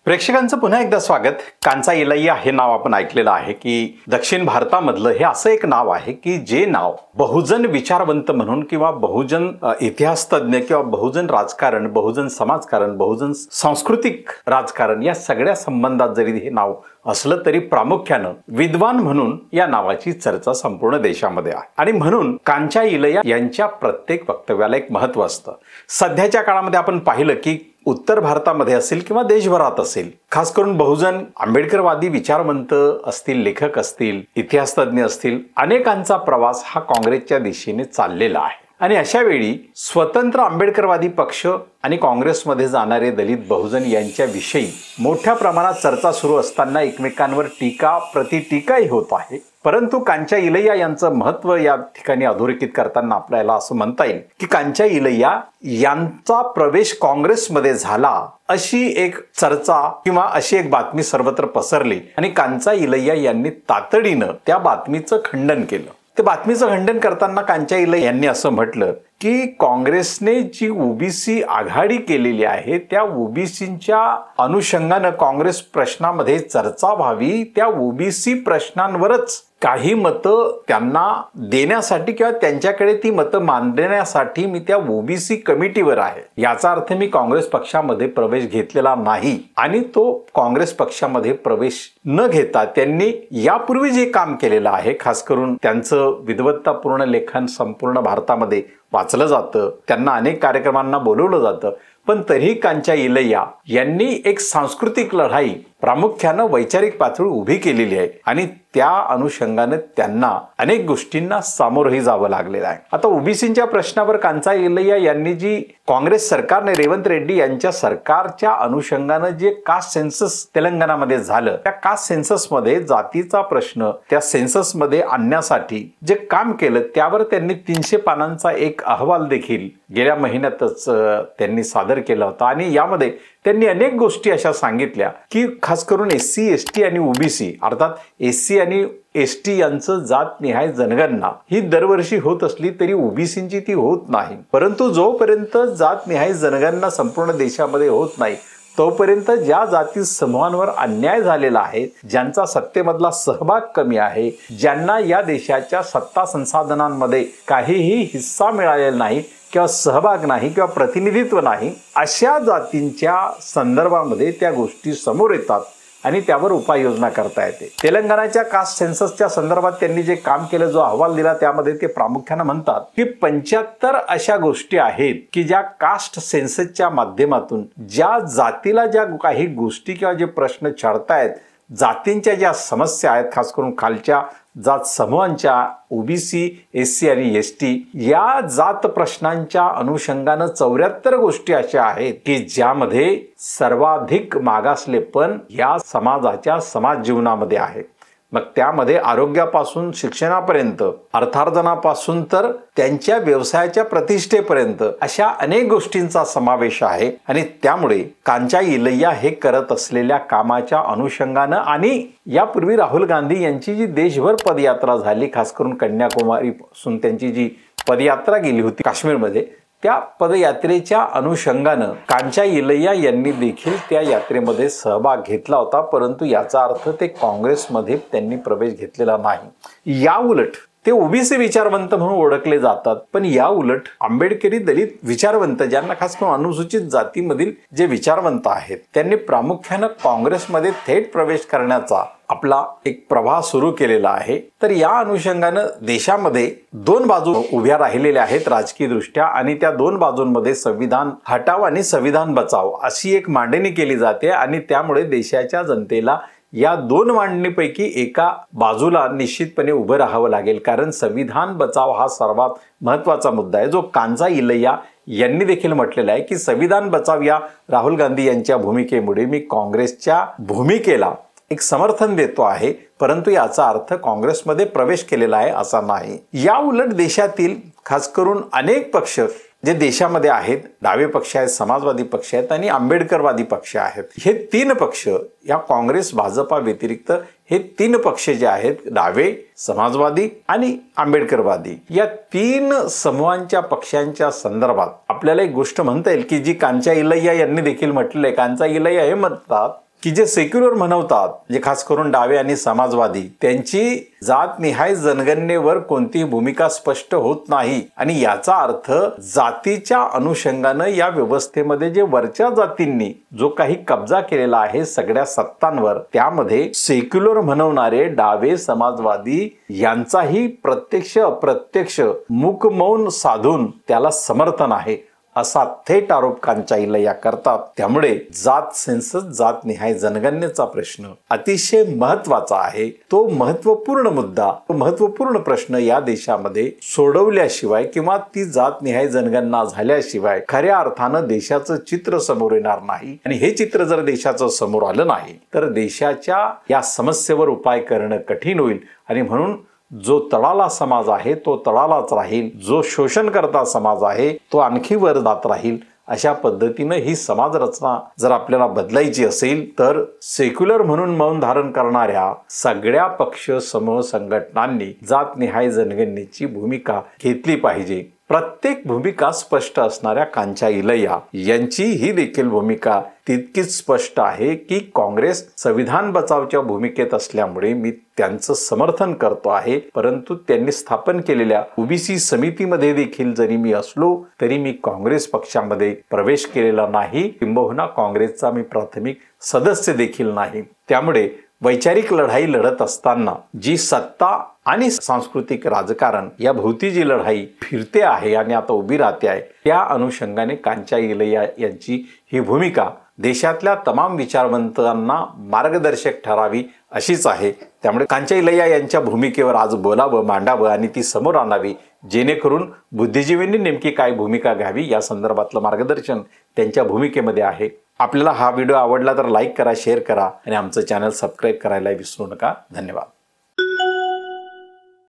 प्रेक्षकांचं पुन्हा एकदा स्वागत। कांचा इलैया हे नाव आपण ऐकलेलं आहे की दक्षिण भारतामधलं हे असं एक नाव आहे की जे नाव बहुजन विचारवंत म्हणून किंवा बहुजन इतिहासतज्ञ किंवा बहुजन राजकारण, बहुजन समाजकारण, बहुजन सांस्कृतिक राजकारण या सगळ्या संबंधात जरी हे नाव असलं तरी प्रामुख्यानं विद्वान म्हणून या नावाची चर्चा संपूर्ण देशामध्ये आहे। आणि म्हणून कांचा इलैया यांच्या प्रत्येक वक्तव्याला एक महत्त्व असतं। सध्याच्या काळामध्ये आपण पाहिलं की उत्तर भारतामध्ये असेल किंवा देशभरात असेल, खास करून बहुजन आंबेडकरवादी विचारवंत असतील, लेखक असतील, इतिहासतज्ञ असतील, अनेकांचा प्रवास हा काँग्रेसच्या दिशेने चाललेला आहे। आणि अशा वेळी स्वतंत्र आंबेडकरवादी पक्ष आणि काँग्रेसमध्ये जाणारे दलित बहुजन यांच्याविषयी मोठ्या प्रमाणात चर्चा सुरू असताना एकमेकांवर टीका प्रतिटीकाही होत आहे। परंतु कांचा इलैया यांचं महत्त्व या ठिकाणी अधोरेखित करताना आपल्याला असं म्हणता येईल की कांचा इलैया यांचा प्रवेश काँग्रेसमध्ये झाला अशी एक चर्चा किंवा अशी एक बातमी सर्वत्र पसरली आणि कांचा इलैया यांनी तातडीनं त्या बातमीचं खंडन केलं। ते बातमीचं खंडन करताना कांचा इलैया यांनी असं म्हटलं की काँग्रेसने जी ओबीसी आघाडी केलेली आहे त्या ओबीसींच्या अनुषंगानं काँग्रेस प्रश्नामध्ये चर्चा व्हावी, त्या ओबीसी प्रश्नांवरच काही मतं त्यांना देण्यासाठी किंवा त्यांच्याकडे ती मतं मांडण्यासाठी मी त्या ओबीसी कमिटीवर आहे। याचा अर्थ मी काँग्रेस पक्षामध्ये प्रवेश घेतलेला नाही आणि तो काँग्रेस पक्षामध्ये प्रवेश न घेता त्यांनी यापूर्वी जे काम केलेलं आहे, खास करून त्यांचं विद्वत्तापूर्ण लेखन संपूर्ण भारतामध्ये वाचलं जातं, त्यांना अनेक कार्यक्रमांना बोलवलं जातं, पण तरीही कांचा इलैया यांनी एक सांस्कृतिक लढाई प्रामुख्यानं वैचारिक पातळी उभी केलेली आहे आणि त्या अनुषंगाने त्यांना अनेक गोष्टींना सामोरंही जावं लागलेलं आहे। आता ओबीसींच्या प्रश्नावर कांचा इलैया यांनी जी काँग्रेस सरकारने रेवंत रेड्डी यांच्या सरकारच्या अनुषंगानं जे कास्ट सेन्सस तेलंगणामध्ये झालं, त्या कास्ट सेन्ससमध्ये जातीचा प्रश्न त्या सेन्ससमध्ये आणण्यासाठी जे काम केलं त्यावर त्यांनी 300 पानांचा एक अहवाल देखील गेल्या महिन्यातच त्यांनी सादर केला होता आणि यामध्ये त्यांनी अनेक गोष्टी अशा सांगितल्या की खास करून एससी, एसटी आणि ओबीसी अर्थात एससी आणि एसटी यांचं जातनिहाय जनगणना ही दरवर्षी होत असली तरी ओबीसींची ती होत नाही। परंतु जोपर्यंत जातनिहाय जनगणना संपूर्ण देशामध्ये होत नाही तोपर्यंत ज्या जाती समूहांवर अन्याय झालेला आहे, ज्यांचा सत्तेमधला सहभाग कमी आहे, ज्यांना या देशाच्या सत्ता संसाधनांमध्ये काहीही हिस्सा मिळालेला नाही किंवा सहभाग नाही किंवा प्रतिनिधित्व नाही, अशा जातींच्या संदर्भामध्ये त्या गोष्टी समोर येतात आणि त्यावर उपाययोजना करता येते। तेलंगणाच्या कास्ट सेन्ससच्या संदर्भात त्यांनी जे काम केलं, जो अहवाल दिला, त्यामध्ये ते प्रामुख्याने म्हणतात की 75 अशा गोष्टी आहेत की ज्या कास्ट सेन्ससच्या माध्यमातून ज्या जातीला ज्या काही गोष्टी किंवा जे प्रश्न छळतायत, जातींच्या ज्या समस्या आहेत, खास करून खालच्या जात समूहांच्या ओबीसी, एससी आणि एसटी या जात प्रश्नांच्या अनुषंगानं 74 गोष्टी अशा आहेत की ज्यामध्ये सर्वाधिक मागासलेपण या समाजाच्या समाज जीवनामध्ये आहे। मग त्यामध्ये आरोग्यापासून शिक्षणापर्यंत, अर्थार्जनापासून तर त्यांच्या व्यवसायाच्या प्रतिष्ठेपर्यंत अशा अनेक गोष्टींचा समावेश आहे आणि त्यामुळे कांचा इलैया हे करत असलेल्या कामाच्या अनुषंगानं आणि यापूर्वी राहुल गांधी यांची जी देशभर पदयात्रा झाली, खास करून कन्याकुमारीपासून त्यांची जी पदयात्रा गेली होती काश्मीरमध्ये, त्या पदयात्रेच्या अनुषंगानं कांचा इलैया यांनी देखील त्या यात्रेमध्ये सहभाग घेतला होता। परंतु याचा अर्थ ते काँग्रेसमध्ये त्यांनी प्रवेश घेतलेला नाही। या उलट ते ओबीसी विचारवंत म्हणून ओळखले जातात, पण या उलट आंबेडकरी दलित विचारवंत, ज्यांना खास करून अनुसूचित जातीमधील जे विचारवंत आहेत, त्यांनी प्रामुख्यानं काँग्रेसमध्ये थेट प्रवेश करण्याचा आपला एक प्रवाह सुरू केलेला आहे। तर या अनुषंगानं देशामध्ये 2 बाजू उभ्या राहिलेल्या आहेत राजकीय दृष्ट्या आणि त्या 2 बाजूंमध्ये संविधान हटाव आणि संविधान बचाव अशी एक मांडणी केली जाते आणि त्यामुळे देशाच्या जनतेला या 2 मांडणीपैकी एका बाजूला निश्चितपणे उभं राहावं लागेल, कारण संविधान बचाव हा सर्वात महत्त्वाचा मुद्दा आहे, जो कांचा इलैया यांनी देखील म्हटलेला आहे की संविधान बचाव या राहुल गांधी यांच्या भूमिकेमुळे मी काँग्रेसच्या भूमिकेला एक समर्थन देतो आहे, परंतु याचा अर्थ काँग्रेसमध्ये प्रवेश केलेला आहे असा नाही। या उलट देशातील खास करून अनेक पक्ष जे देशामध्ये आहेत, डावे पक्ष आहेत, समाजवादी पक्ष आहेत आणि आंबेडकरवादी पक्ष आहेत, हे 3 पक्ष या काँग्रेस भाजपा व्यतिरिक्त हे 3 पक्ष जे आहेत, डावे, समाजवादी आणि आंबेडकरवादी, या 3 समूहांच्या पक्षांच्या संदर्भात आपल्याला एक गोष्ट म्हणता येईल की जी कांचा इलैया यांनी देखील म्हटलेलं आहे। कांचा इलैया हे म्हणतात की जे सेक्युलर म्हणवतात, जे खास करून डावे आणि समाजवादी, त्यांची जातनिहाय जनगणनेवर कोणतीही भूमिका स्पष्ट होत नाही आणि याचा अर्थ जातीच्या अनुषंगानं या व्यवस्थेमध्ये जे वरच्या जातींनी जो काही कब्जा केलेला आहे सगळ्या सत्तांवर, त्यामध्ये सेक्युलर म्हणवणारे डावे समाजवादी यांचाही प्रत्यक्ष अप्रत्यक्ष मूक मौन साधून त्याला समर्थन आहे असा थेट आरोप कांचा इलैया करतात. त्यामुळे जात सेन्सस, जातनिहाय जनगणनेचा प्रश्न अतिशय महत्वाचा आहे. तो महत्वपूर्ण मुद्दा, तो महत्वपूर्ण प्रश्न या देशामध्ये सोडवल्याशिवाय किंवा ती जातनिहाय जनगणना झाल्याशिवाय खऱ्या अर्थानं देशाचं चित्र समोर येणार नाही. आणि हे चित्र जर देशाचं समोर आलं नाही तर देशाच्या या समस्येवर उपाय करणं कठीण होईल. आणि म्हणून जो तळाला समाज आहे तो तळालाच राहील, जो शोषणकर्ता समाज आहे तो आणखी वर जात राहील. अशा पद्धतीनं ही समाज रचना जर आपल्याला बदलायची असेल तर सेक्युलर म्हणून मौन धारण करणाऱ्या सगळ्या पक्ष समूह संघटनांनी जातनिहाय जनगणनेची भूमिका घेतली पाहिजे. प्रत्येक भूमिका स्पष्ट असणाऱ्या कांचा इलैया यांची ही देखील भूमिका तितकीच स्पष्ट आहे की काँग्रेस संविधान बचावच्या भूमिकेत असल्यामुळे मी त्यांचं समर्थन करतो आहे, परंतु त्यांनी स्थापन केलेल्या ओबीसी समितीमध्ये देखील जरी मी असलो तरी मी काँग्रेस पक्षामध्ये प्रवेश केलेला नाही, किंबहुना काँग्रेसचा मी प्राथमिक सदस्य देखील नाही. त्यामुळे वैचारिक लढाई लढत असताना जी सत्ता आणि सांस्कृतिक राजकारण या भोवती जी लढाई फिरते आहे आणि आता उभी राहते आहे, त्या अनुषंगाने कांचा इलैया यांची ही भूमिका देशातल्या तमाम विचारवंतांना मार्गदर्शक ठरावी अशीच आहे. त्यामुळे कांचा इलैया यांच्या भूमिकेवर आज बोलावं, मांडावं आणि ती समोर आणावी, जेणेकरून बुद्धिजीवींनी नेमकी काय भूमिका घ्यावी या संदर्भातलं मार्गदर्शन त्यांच्या भूमिकेमध्ये आहे. आपल्याला हा व्हिडिओ आवडला तर लाईक करा, शेअर करा आणि आमचं चॅनल सबस्क्राईब करायला विसरू नका. धन्यवाद.